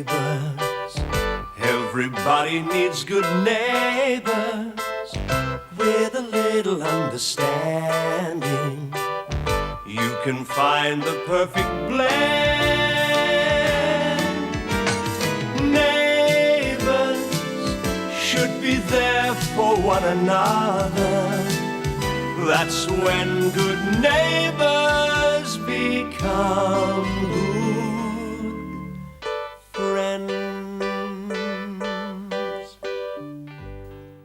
neighbors. Everybody needs good neighbors with a little understanding. You can find the perfect blend. Neighbors should be there for one another. That's when good neighbors become good friends.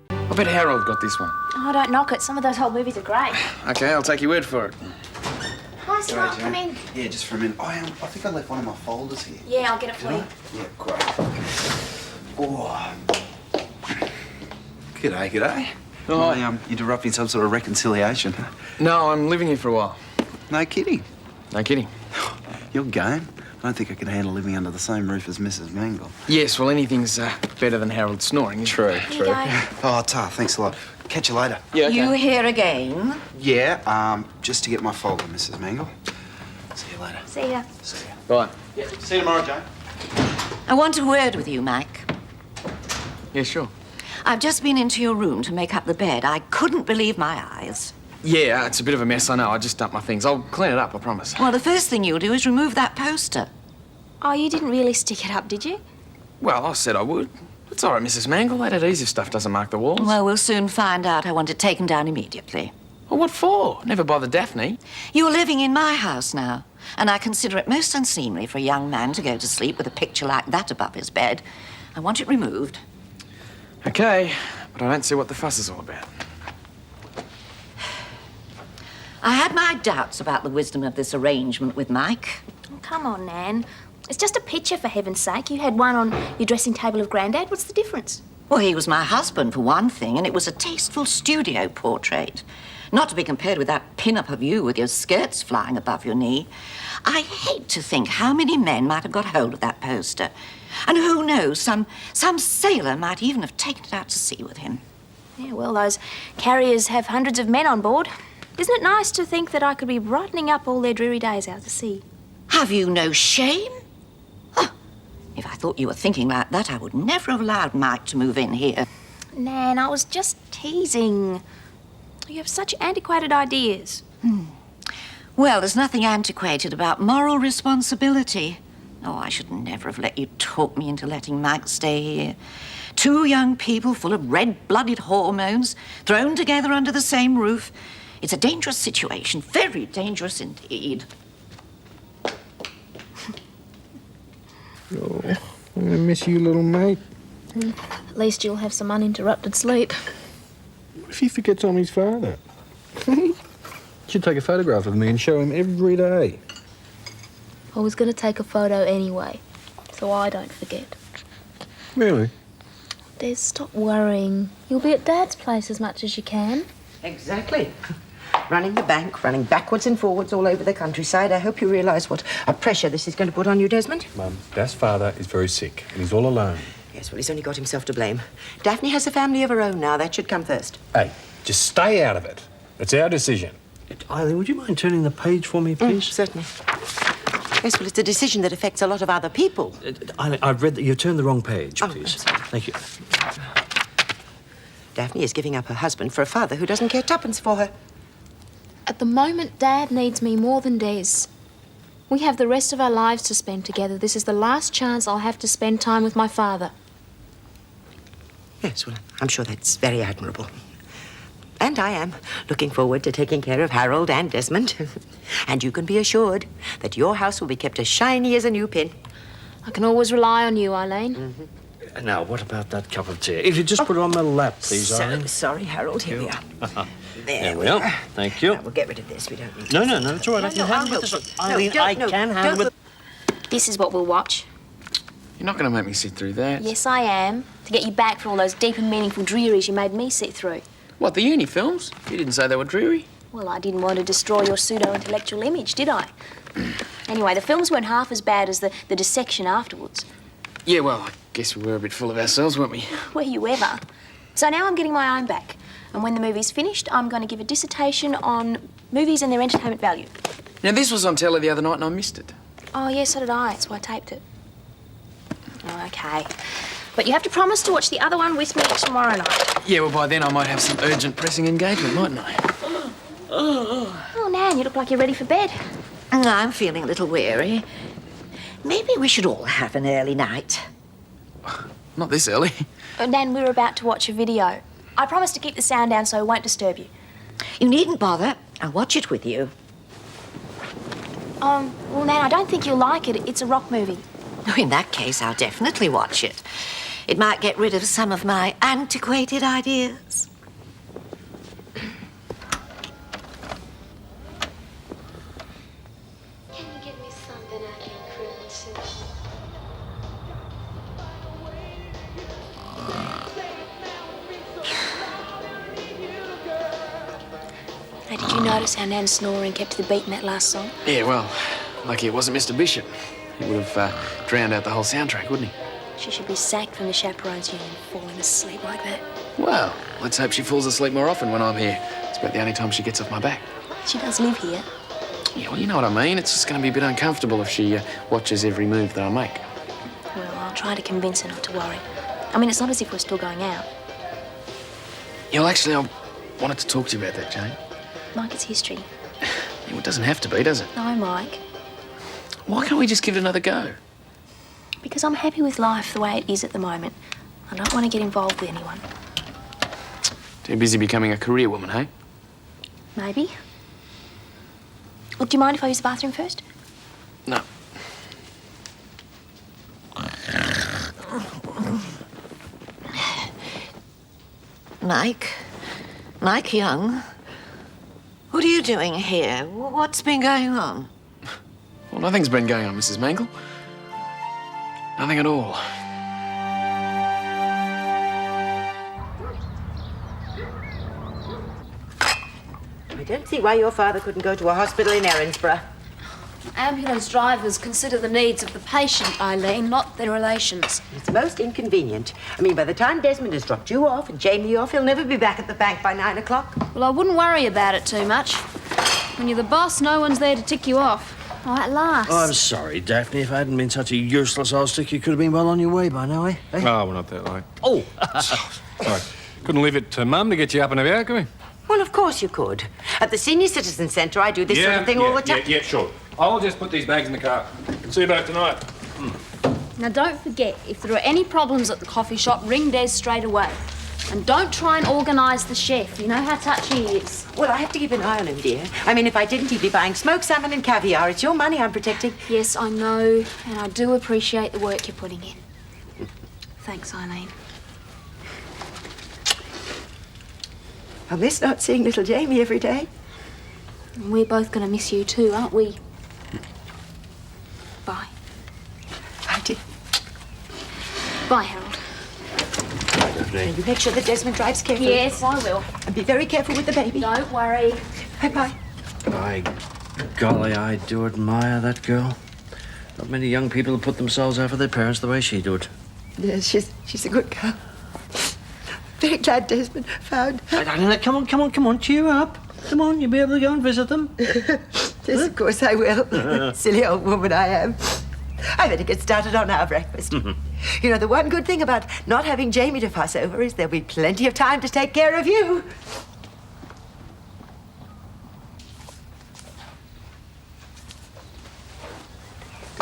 I bet Harold got this one. Oh, don't knock it. Some of those old movies are great. Okay, I'll take your word for it. Hi, Scott. Come in. Yeah, just for a minute. I think I left one of my folders here. Yeah, I'll get it for you. Yeah, great. Oh. G'day, g'day. Oh. You're interrupting some sort of reconciliation. No, I'm living here for a while. No kidding. No kidding. You're game. I don't think I can handle living under the same roof as Mrs. Mangle. Yes, well, anything's better than Harold snoring. True, Here you go. Oh, Ta, thanks a lot. Catch you later. Yeah, okay. You here again? Yeah, just to get my folder, Mrs. Mangle. See you later. See ya. See you. Bye. Yeah, see you tomorrow, Jane. I want a word with you, Mike. Yeah, sure. I've just been into your room to make up the bed. I couldn't believe my eyes. Yeah, it's a bit of a mess, I know. I just dumped my things. I'll clean it up, I promise. Well, the first thing you'll do is remove that poster. Oh, you didn't really stick it up, did you? Well, I said I would. It's all right, Mrs. Mangle. That adhesive stuff doesn't mark the walls. Well, we'll soon find out. I want it taken down immediately. Well, what for? Never bothered Daphne. You're living in my house now, and I consider it most unseemly for a young man to go to sleep with a picture like that above his bed. I want it removed. Okay, but I don't see what the fuss is all about. I had my doubts about the wisdom of this arrangement with Mike. Oh, come on, Nan. It's just a picture, for heaven's sake. You had one on your dressing table of Grandad. What's the difference? Well, he was my husband, for one thing, and it was a tasteful studio portrait. Not to be compared with that pin-up of you with your skirts flying above your knee. I hate to think how many men might have got hold of that poster. And who knows, some sailor might even have taken it out to sea with him. Yeah, well, those carriers have hundreds of men on board. Isn't it nice to think that I could be brightening up all their dreary days out to sea? Have you no shame? Huh. If I thought you were thinking like that, I would never have allowed Mike to move in here. Nan, I was just teasing. You have such antiquated ideas. Well, there's nothing antiquated about moral responsibility. Oh, I should never have let you talk me into letting Mike stay here. Two young people full of red-blooded hormones thrown together under the same roof. It's a dangerous situation, very dangerous indeed. Oh, I miss you, little mate. At least you'll have some uninterrupted sleep. What if he forgets I'm his father? Should take a photograph of me and show him every day. I was going to take a photo anyway, so I don't forget. Really? Des, stop worrying. You'll be at Dad's place as much as you can. Exactly. Running the bank, running backwards and forwards all over the countryside. I hope you realise what a pressure this is going to put on you, Desmond. Mum, Dad's father is very sick and he's all alone. Yes, well, he's only got himself to blame. Daphne has a family of her own now. That should come first. Hey, just stay out of it. It's our decision. Eileen, would you mind turning the page for me, please? Certainly. Yes, well, it's a decision that affects a lot of other people. Eileen, I've read that you've turned the wrong page, Oh, please. I'm sorry. Thank you. Daphne is giving up her husband for a father who doesn't care tuppence for her. At the moment, Dad needs me more than Des. We have the rest of our lives to spend together. This is the last chance I'll have to spend time with my father. Yes, well, I'm sure that's very admirable. And I am looking forward to taking care of Harold and Desmond. And you can be assured that your house will be kept as shiny as a new pin. I can always rely on you, Eileen. Now, what about that cup of tea? If you just put it on my lap, please, Eileen. Sorry, Harold. Here we are. There we are. Thank you. Now, we'll get rid of this. We don't need No, this. no, it's all right. I can I'll handle help this. you. Eileen, No, I don't, can no, handle don't. it. This is what we'll watch. You're not going to make me sit through that. Yes, I am. To get you back for all those deep and meaningful drearies you made me sit through. What, the uni films? You didn't say they were dreary. Well, I didn't want to destroy your pseudo-intellectual image, did I? Anyway, the films weren't half as bad as the dissection afterwards. Yeah, well, I guess we were a bit full of ourselves, weren't we? Were you ever? So now I'm getting my own back. And when the movie's finished, I'm going to give a dissertation on movies and their entertainment value. Now, this was on telly the other night and I missed it. Oh, yeah, so did I. That's why I taped it. Oh, okay. But you have to promise to watch the other one with me tomorrow night. Yeah, well, by then I might have some urgent, pressing engagement, mightn't I? Oh, Nan, you look like you're ready for bed. I'm feeling a little weary. Maybe we should all have an early night. Not this early. Nan, we're about to watch a video. I promise to keep the sound down so it won't disturb you. You needn't bother. I'll watch it with you. Well, Nan, I don't think you'll like it. It's a rock movie. In that case, I'll definitely watch it. It might get rid of some of my antiquated ideas. Can you give me something I can cruise to? Hey, did you notice how Nan's snoring kept to the beat in that last song? Yeah, well, lucky it wasn't Mr. Bishop. He would have drowned out the whole soundtrack, wouldn't he? She should be sacked from the chaperones union for falling asleep like that. Well, let's hope she falls asleep more often when I'm here. It's about the only time she gets off my back. She does live here. Yeah, well, you know what I mean. It's just going to be a bit uncomfortable if she watches every move that I make. Well, I'll try to convince her not to worry. I mean, it's not as if we're still going out. Yeah, well, actually, I wanted to talk to you about that, Jane. Mike, it's history. Yeah, well, it doesn't have to be, does it? No, Mike. Why can't we just give it another go? Because I'm happy with life the way it is at the moment. I don't want to get involved with anyone. Too busy becoming a career woman, hey? Maybe. Look, do you mind if I use the bathroom first? No. Mike Young, what are you doing here? What's been going on? Well, nothing's been going on, Mrs. Mangle. Nothing at all. I don't see why your father couldn't go to a hospital in Erinsborough. Ambulance drivers consider the needs of the patient, Eileen, not their relations. It's most inconvenient. I mean, by the time Desmond has dropped you off and Jamie off, he'll never be back at the bank by 9 o'clock. Well, I wouldn't worry about it too much. When you're the boss, no one's there to tick you off. Oh, at last. Oh, I'm sorry, Daphne. If I hadn't been such a useless old stick, you could have been well on your way by now, eh? Oh, we're not that late. Oh! Sorry. Couldn't leave it to Mum to get you up and about, could we? Well, of course you could. At the Senior Citizen Centre, I do this sort of thing all the time. Yeah, sure. I'll just put these bags in the car. See you both tonight. Now, don't forget, if there are any problems at the coffee shop, ring Des straight away. And don't try and organise the chef. You know how touchy he is. Well, I have to keep an eye on him, dear. I mean, if I didn't, he'd be buying smoked salmon and caviar. It's your money I'm protecting. Yes, I know, and I do appreciate the work you're putting in. Thanks, Eileen. I'll miss not seeing little Jamie every day. And we're both going to miss you too, aren't we? Bye. Bye, dear. Bye, Harold. And you make sure that Desmond drives carefully. Yes, I will. And be very careful with the baby. Don't worry. Bye-bye. By golly, I do admire that girl. Not many young people put themselves over their parents the way she did. Yes, she's a good girl. Very glad Desmond found her. Come on, cheer up. Come on, you'll be able to go and visit them. Yes, of course I will. Silly old woman I am. I better get started on our breakfast. You know, the one good thing about not having Jamie to fuss over is there'll be plenty of time to take care of you.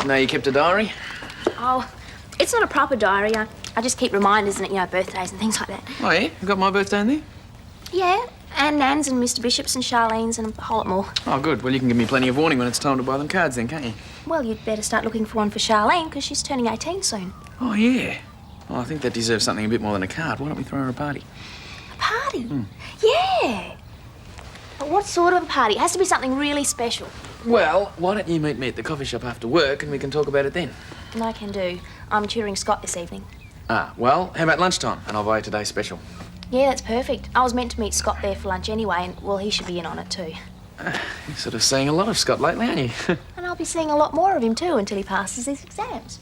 Know you kept a diary? Oh, it's not a proper diary. I just keep reminders in it, you know, birthdays and things like that. Oh, yeah? You got my birthday in there? Yeah, and Nan's and Mr. Bishop's and Charlene's and a whole lot more. Oh, good. Well, you can give me plenty of warning when it's time to buy them cards then, can't you? Well, you'd better start looking for one for Charlene, because she's turning 18 soon. Oh, yeah. Well, I think that deserves something a bit more than a card. Why don't we throw her a party? A party? Yeah. But what sort of a party? It has to be something really special. Well, why don't you meet me at the coffee shop after work and we can talk about it then? And I can do. I'm tutoring Scott this evening. Ah, well, how about lunchtime? And I'll buy you today's special. Yeah, that's perfect. I was meant to meet Scott there for lunch anyway, and, well, he should be in on it too. You're sort of seeing a lot of Scott lately, aren't you? And I'll be seeing a lot more of him too until he passes his exams.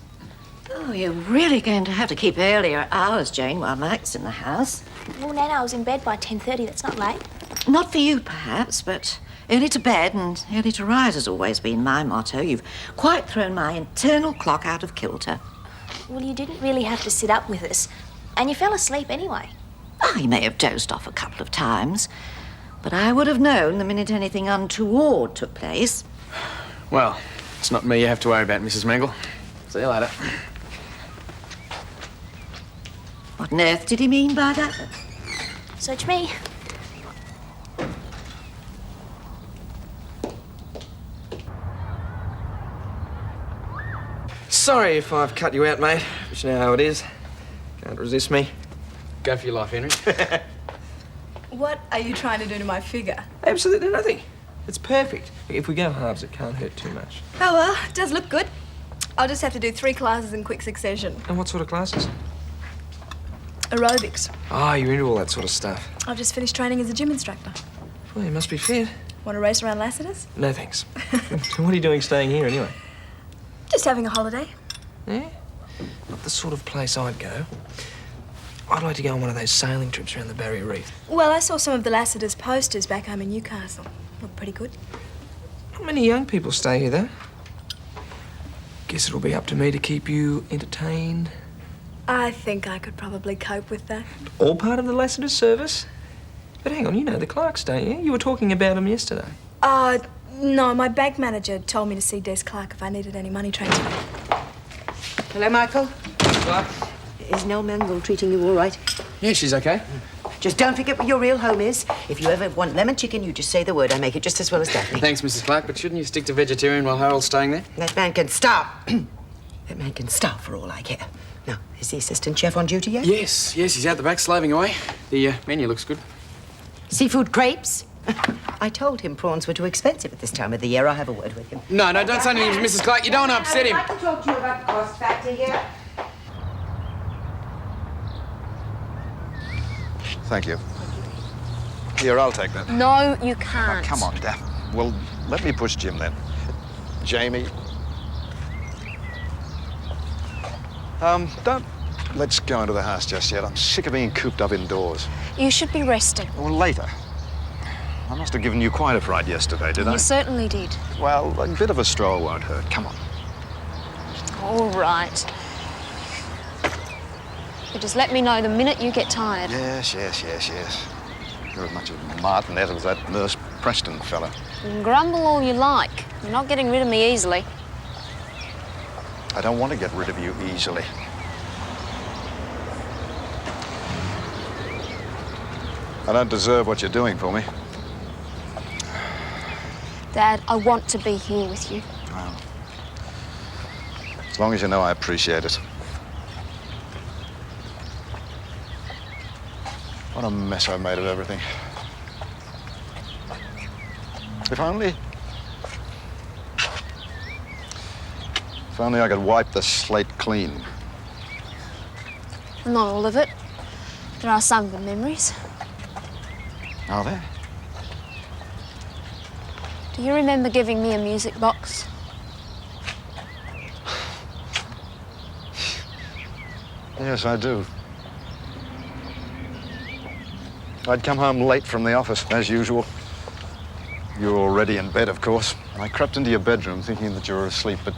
Oh, you're really going to have to keep earlier hours, Jane, while Mike's in the house. Well, Nana, I was in bed by 10:30. That's not late. Not for you, perhaps, but early to bed and early to rise has always been my motto. You've quite thrown my internal clock out of kilter. Well, you didn't really have to sit up with us. And you fell asleep anyway. I may have dozed off a couple of times, but I would have known the minute anything untoward took place. Well, it's not me you have to worry about, Mrs. Mangle. See you later. What on earth did he mean by that? Search me. Sorry if I've cut you out, mate. But you know how it is. Can't resist me. Go for your life, Henry. What are you trying to do to my figure? Absolutely nothing. It's perfect. If we go halves, it can't hurt too much. Oh, well, it does look good. I'll just have to do 3 classes in quick succession. And what sort of classes? Aerobics. Oh, you're into all that sort of stuff. I've just finished training as a gym instructor. Well, you must be fit. Want to race around Lassiter's? No, thanks. What are you doing staying here, anyway? Just having a holiday. Yeah? Not the sort of place I'd go. I'd like to go on one of those sailing trips around the Barrier Reef. Well, I saw some of the Lassiter's posters back home in Newcastle. Look pretty good. Not many young people stay here, though. Guess it'll be up to me to keep you entertained. I think I could probably cope with that. All part of the Lassiter's service? But hang on, you know the Clarks, don't you? You were talking about them yesterday. No, my bank manager told me to see Des Clark if I needed any money transfer. Hello, Michael. Clark? Is Nell Mangle treating you all right? Yeah, she's okay. Just don't forget what your real home is. If you ever want lemon chicken, you just say the word. I make it just as well as Daphne. Thanks, Mrs. Clark, but shouldn't you stick to vegetarian while Harold's staying there? That man can starve. That man can starve for all I care. Now, is the assistant chef on duty yet? Yes, he's out the back slaving away. The menu looks good. Seafood crepes? I told him prawns were too expensive at this time of the year. I'll have a word with him. No, don't say anything to Mrs. Clark. You don't want to upset him. I'd like to talk to you about the cost factor here. Thank you. Here, I'll take that. No, you can't. Come on, Daphne. Well, let me push Jim then. Jamie. Let's go into the house just yet. I'm sick of being cooped up indoors. You should be resting. Well, later. I must have given you quite a fright yesterday, did I? You certainly did. Well, a bit of a stroll won't hurt. Come on. All right. But just let me know the minute you get tired. Yes. You're as much of a martinet as that Nurse Preston fella. You can grumble all you like. You're not getting rid of me easily. I don't want to get rid of you easily. I don't deserve what you're doing for me. Dad, I want to be here with you. Well, as long as you know I appreciate it. What a mess I've made of everything. If only I could wipe the slate clean. Not all of it. There are some good memories. Are there? Do you remember giving me a music box? Yes, I do. I'd come home late from the office, as usual. You were already in bed, of course. I crept into your bedroom thinking that you were asleep, but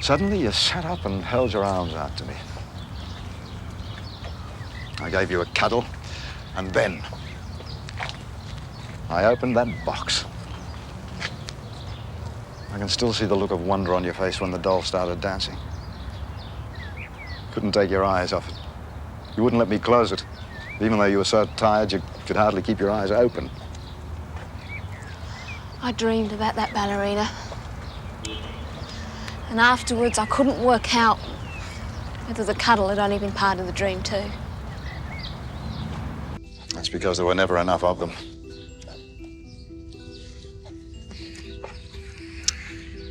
suddenly you sat up and held your arms out to me. I gave you a cuddle, and then I opened that box. I can still see the look of wonder on your face when the doll started dancing. Couldn't take your eyes off it. You wouldn't let me close it, even though you were so tired you could hardly keep your eyes open. I dreamed about that ballerina. And afterwards, I couldn't work out whether the cuddle had only been part of the dream, too. That's because there were never enough of them.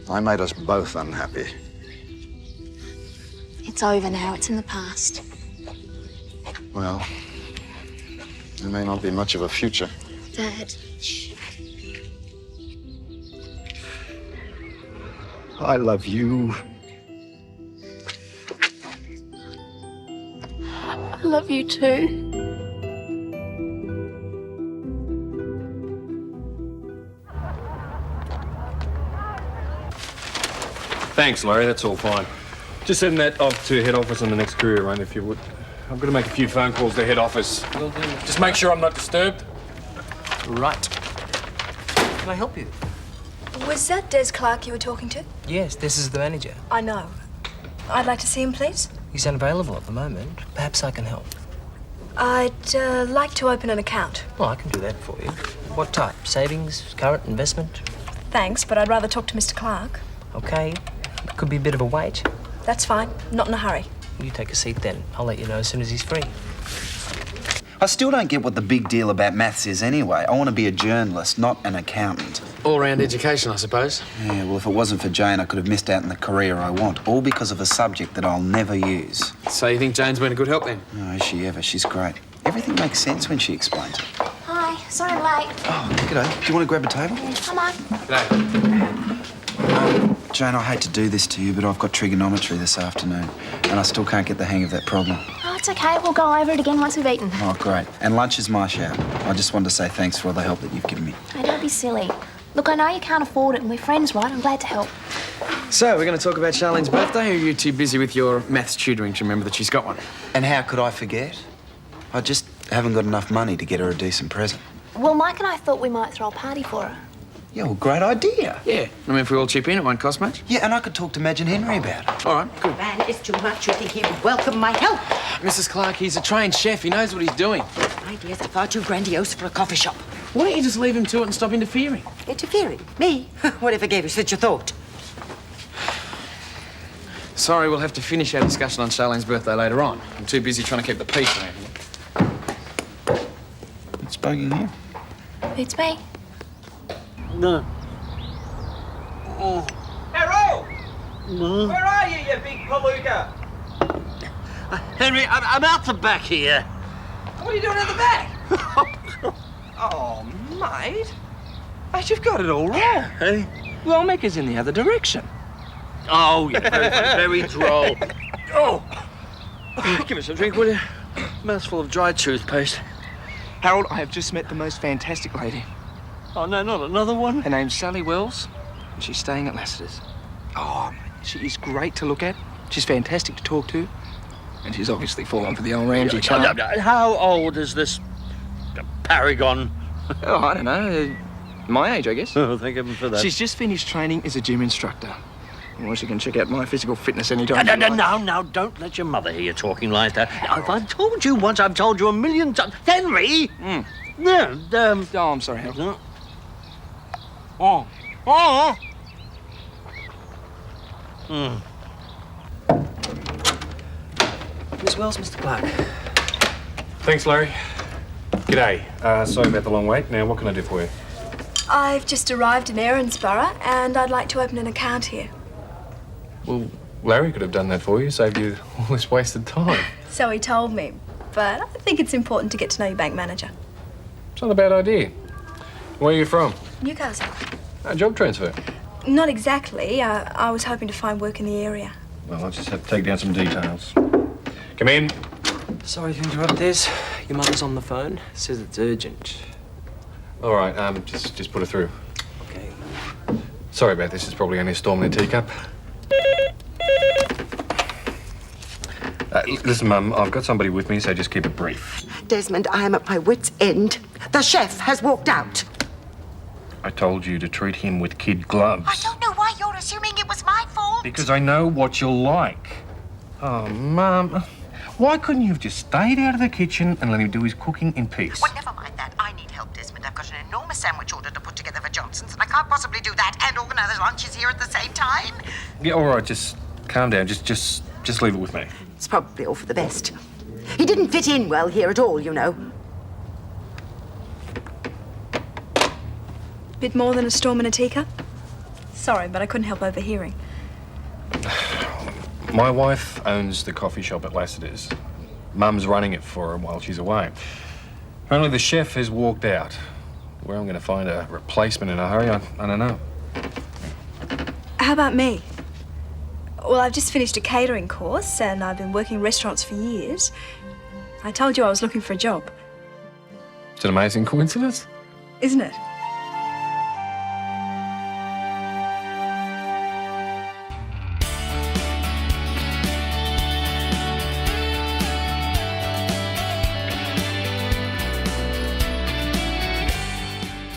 I made us both unhappy. It's over now. It's in the past. Well, there may not be much of a future. Dad. I love you. I love you too. Thanks, Larry. That's all fine. Just send that off to head office on the next courier run, if you would. I'm going to make a few phone calls to head office. Just make sure I'm not disturbed. Right. Can I help you? Was that Des Clark you were talking to? Yes, this is the manager. I know. I'd like to see him, please. He's unavailable at the moment. Perhaps I can help. I'd like to open an account. Well, I can do that for you. What type? Savings, current, investment? Thanks, but I'd rather talk to Mr. Clark. Okay. It could be a bit of a wait. That's fine. Not in a hurry. You take a seat then. I'll let you know as soon as he's free. I still don't get what the big deal about maths is anyway. I want to be a journalist, not an accountant. All-round education, I suppose. Yeah, well, if it wasn't for Jane, I could have missed out on the career I want, all because of a subject that I'll never use. So you think Jane's been a good help then? No, is she ever? She's great. Everything makes sense when she explains it. Hi, sorry I'm late. Oh, g'day. Do you want to grab a table? Come on. Jane, I hate to do this to you, but I've got trigonometry this afternoon, and I still can't get the hang of that problem. Oh, it's okay. We'll go over it again once we've eaten. Oh, great. And lunch is my shout. I just wanted to say thanks for all the help that you've given me. Hey, don't be silly. Look, I know you can't afford it, and we're friends, right? I'm glad to help. So, we're going to talk about Charlene's birthday, or are you too busy with your maths tutoring to remember that she's got one? And how could I forget? I just haven't got enough money to get her a decent present. Well, Mike and I thought we might throw a party for her. Yeah, well, great idea. Yeah. I mean, if we all chip in, it won't cost much. Yeah, and I could talk to Madge and Henry about it. All right, good. Man, it's too much. You think he would welcome my help? Mrs. Clark, he's a trained chef. He knows what he's doing. Ideas are far too grandiose for a coffee shop. Why don't you just leave him to it and stop interfering? Interfering? Me? Whatever gave you such a thought? Sorry, we'll have to finish our discussion on Charlene's birthday later on. I'm too busy trying to keep the peace around here. It's bugging you. It's me. No. Harold! Where are you, you big palooka? Henry, I'm out the back here. What are you doing at the back? Oh, mate. Mate, you've got it all wrong. Hey? Lawmaker's in the other direction. Oh, you're very droll. Oh! Give us a drink, will you? Mouthful of dry toothpaste. Harold, I have just met the most fantastic lady. Oh, no, not another one? Her name's Sally Wells, and she's staying at Lassiter's. Oh, she is great to look at. She's fantastic to talk to. And she's obviously fallen for the old Ramsey charm. How old is this paragon? Oh, I don't know. My age, I guess. Oh, thank heaven for that. She's just finished training as a gym instructor. Well, she can check out my physical fitness anytime. No, don't let your mother hear you talking like that. If I've told you once, I've told you a million times. Henry! No, Oh, I'm sorry, Harold. Oh. Miss Wells, Mr. Clark. Thanks, Larry. G'day. Sorry about the long wait. Now, what can I do for you? I've just arrived in Erinsborough and I'd like to open an account here. Well, Larry could have done that for you, saved you all this wasted time. So he told me, but I think it's important to get to know your bank manager. It's not a bad idea. Where are you from? Newcastle. A job transfer. Not exactly. I was hoping to find work in the area. Well, I'll just have to take down some details. Come in. Sorry to interrupt, Des. Your mother's on the phone. Says it's urgent. All right, just put her through. Okay. Sorry about this. It's probably only a storm in a teacup. Listen, Mum, I've got somebody with me, so just keep it brief. Desmond, I am at my wit's end. The chef has walked out. I told you to treat him with kid gloves. I don't know why you're assuming it was my fault. Because I know what you'll like. Oh, Mum, why couldn't you have just stayed out of the kitchen and let him do his cooking in peace? Well, never mind that. I need help, Desmond. I've got an enormous sandwich order to put together for Johnson's, and I can't possibly do that and organise lunches here at the same time. Yeah, all right, just calm down. Just leave it with me. It's probably all for the best. He didn't fit in well here at all, you know. Bit more than a storm in a teacup? Sorry, but I couldn't help overhearing. My wife owns the coffee shop at Lassiter's. Mum's running it for her while she's away. Only the chef has walked out. Where I'm going to find a replacement in a hurry, I don't know. How about me? Well, I've just finished a catering course and I've been working in restaurants for years. I told you I was looking for a job. It's an amazing coincidence. Isn't it?